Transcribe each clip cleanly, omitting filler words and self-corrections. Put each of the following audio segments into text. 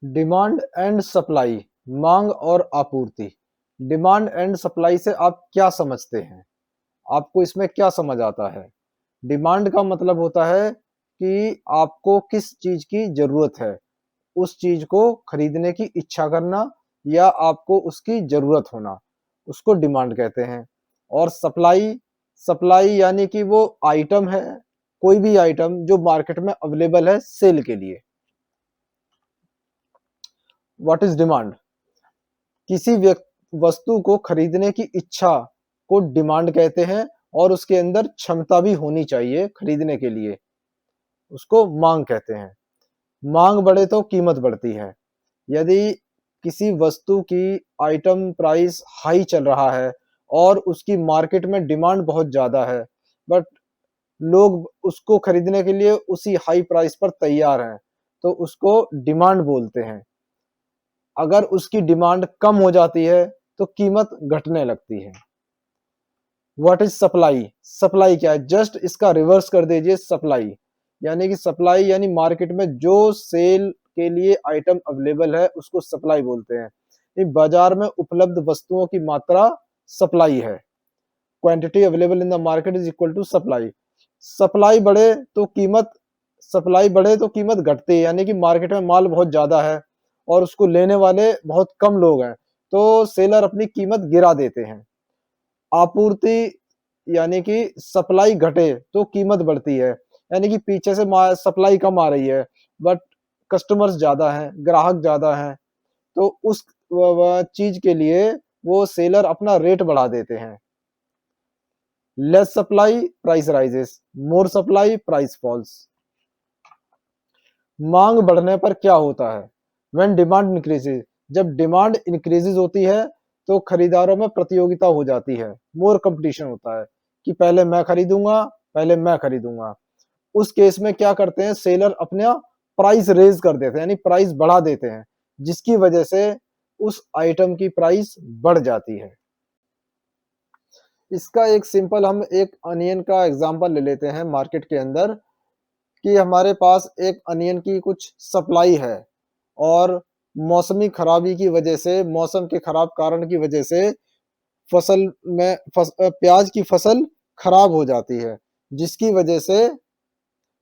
Demand and supply, मांग और आपूर्ति। डिमांड एंड सप्लाई से आप क्या समझते हैं? आपको इसमें क्या समझ आता है? डिमांड का मतलब होता है कि आपको किस चीज की जरूरत है, उस चीज को खरीदने की इच्छा करना या आपको उसकी जरूरत होना, उसको डिमांड कहते हैं। और सप्लाई, सप्लाई यानी कि वो आइटम है, कोई भी आइटम जो मार्केट में अवेलेबल है सेल के लिए। What is demand? किसी वस्तु को खरीदने की इच्छा को डिमांड कहते हैं और उसके अंदर क्षमता भी होनी चाहिए खरीदने के लिए, उसको मांग कहते हैं। मांग बढ़े तो कीमत बढ़ती है। यदि किसी वस्तु की आइटम प्राइस हाई चल रहा है और उसकी मार्केट में डिमांड बहुत ज्यादा है, बट लोग उसको खरीदने के लिए उसी हाई प्राइस पर तैयार हैं, तो उसको डिमांड बोलते हैं। अगर उसकी डिमांड कम हो जाती है तो कीमत घटने लगती है। What is supply? सप्लाई क्या है? जस्ट इसका रिवर्स कर दीजिए, सप्लाई यानी कि सप्लाई यानी मार्केट में जो सेल के लिए आइटम अवेलेबल है उसको सप्लाई बोलते हैं। ये बाजार में उपलब्ध वस्तुओं की मात्रा सप्लाई है। Quantity available in the market is equal to supply. Supply बढ़े तो कीमत, सप्लाई बढ़े तो कीमत घटती है, यानी कि मार्केट में माल बहुत ज्यादा है और उसको लेने वाले बहुत कम लोग हैं, तो सेलर अपनी कीमत गिरा देते हैं। आपूर्ति यानी कि सप्लाई घटे तो कीमत बढ़ती है, यानी कि पीछे से सप्लाई कम आ रही है बट कस्टमर्स ज्यादा हैं, ग्राहक ज्यादा हैं, तो उस चीज के लिए वो सेलर अपना रेट बढ़ा देते हैं। लेस सप्लाई प्राइस राइजेस, मोर सप्लाई प्राइस फॉल्स। मांग बढ़ने पर क्या होता है? व्हेन डिमांड इंक्रीजेज, जब डिमांड इंक्रीजेज होती है तो खरीदारों में प्रतियोगिता हो जाती है, मोर कंपटीशन होता है कि पहले मैं खरीदूंगा, पहले मैं खरीदूंगा। उस केस में क्या करते हैं, सेलर अपना प्राइस रेज कर देते हैं, यानी प्राइस बढ़ा देते हैं, जिसकी वजह से उस आइटम की प्राइस बढ़ जाती है। इसका एक सिंपल हम एक अनियन का एग्जांपल ले लेते हैं मार्केट के अंदर, कि हमारे पास एक अनियन की कुछ सप्लाई है और मौसमी खराबी की वजह से, मौसम के खराब कारण की वजह से फसल में प्याज की फसल खराब हो जाती है, जिसकी वजह से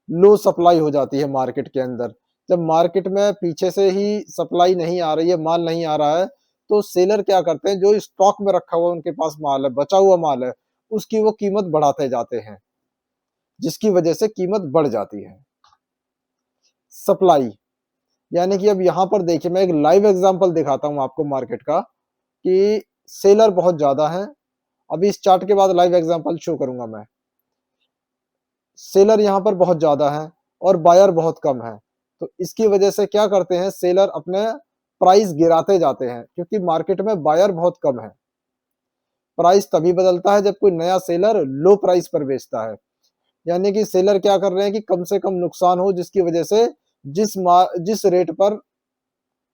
लो सप्लाई हो जाती है मार्केट के अंदर। जब मार्केट में पीछे से ही सप्लाई नहीं आ रही है, माल नहीं आ रहा है, तो सेलर क्या करते हैं, जो स्टॉक में रखा हुआ उनके पास माल है, बचा हुआ माल है, उसकी वो कीमत बढ़ाते जाते हैं, जिसकी वजह से कीमत बढ़ जाती है। सप्लाई यानी कि अब यहां पर देखिए, मैं एक लाइव एग्जांपल दिखाता हूं आपको मार्केट का, कि सेलर बहुत ज्यादा है। अभी इस चार्ट के बाद लाइव एग्जांपल शो करूंगा मैं। सेलर यहां पर बहुत ज्यादा है और बायर बहुत कम है, तो इसकी वजह से क्या करते हैं, सेलर अपने प्राइस गिराते जाते हैं, क्योंकि मार्केट में बायर बहुत कम है। प्राइस तभी बदलता है जब कोई नया सेलर लो प्राइस पर बेचता है, यानी कि सेलर क्या कर रहे हैं कि कम से कम नुकसान हो, जिसकी वजह से जिस रेट पर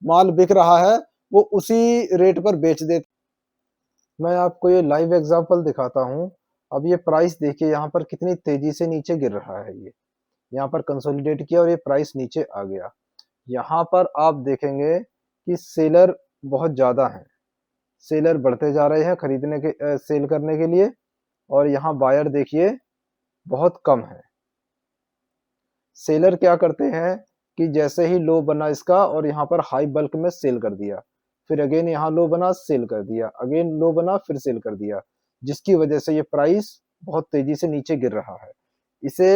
माल बिक रहा है वो उसी रेट पर बेच देते। मैं आपको ये लाइव एग्जांपल दिखाता हूँ। अब ये प्राइस देखिए यहाँ पर कितनी तेजी से नीचे गिर रहा है। ये यहाँ पर कंसोलिडेट किया और ये प्राइस नीचे आ गया। यहाँ पर आप देखेंगे कि सेलर बहुत ज्यादा हैं, सेलर बढ़ते जा रहे हैं खरीदने के सेल करने के लिए, और यहाँ बायर देखिए बहुत कम है। सेलर क्या करते हैं कि जैसे ही लो बना इसका और यहाँ पर हाई बल्क में सेल कर दिया, फिर अगेन यहाँ लो बना सेल कर दिया, अगेन लो बना फिर सेल कर दिया, जिसकी वजह से ये प्राइस बहुत तेजी से नीचे गिर रहा है। इसे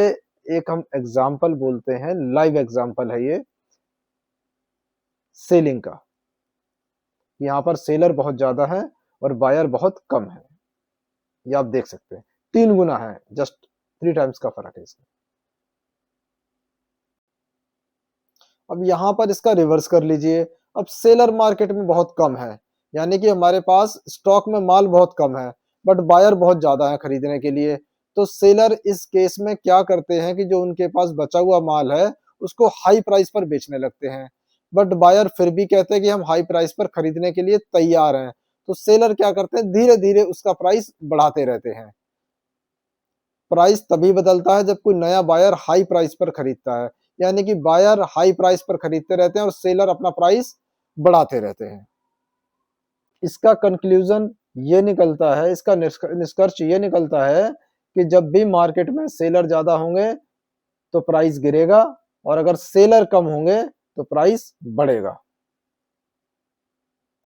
एक हम एग्जाम्पल बोलते हैं, लाइव एग्जाम्पल है ये सेलिंग का। यहाँ पर सेलर बहुत ज्यादा है और बायर बहुत कम है, ये आप देख सकते हैं 3 गुना है, जस्ट 3 टाइम्स का फर्क है इसमें। अब यहाँ पर इसका रिवर्स कर लीजिए। अब सेलर मार्केट में बहुत कम है, यानी कि हमारे पास स्टॉक में माल बहुत कम है बट बायर बहुत ज्यादा है खरीदने के लिए। तो सेलर इस केस में क्या करते हैं कि जो उनके पास बचा हुआ माल है उसको हाई प्राइस पर बेचने लगते हैं, बट बायर फिर भी कहते हैं कि हम हाई प्राइस पर खरीदने के लिए तैयार हैं। तो सेलर क्या करते हैं, धीरे धीरे उसका प्राइस बढ़ाते रहते हैं। प्राइस तभी बदलता है जब कोई नया बायर हाई प्राइस पर खरीदता है, यानी कि बायर हाई प्राइस पर खरीदते रहते हैं और सेलर अपना प्राइस बढ़ाते रहते हैं। इसका कंक्लूजन ये निकलता है, इसका निष्कर्ष ये निकलता है कि जब भी मार्केट में सेलर ज्यादा होंगे तो प्राइस गिरेगा और अगर सेलर कम होंगे तो प्राइस बढ़ेगा।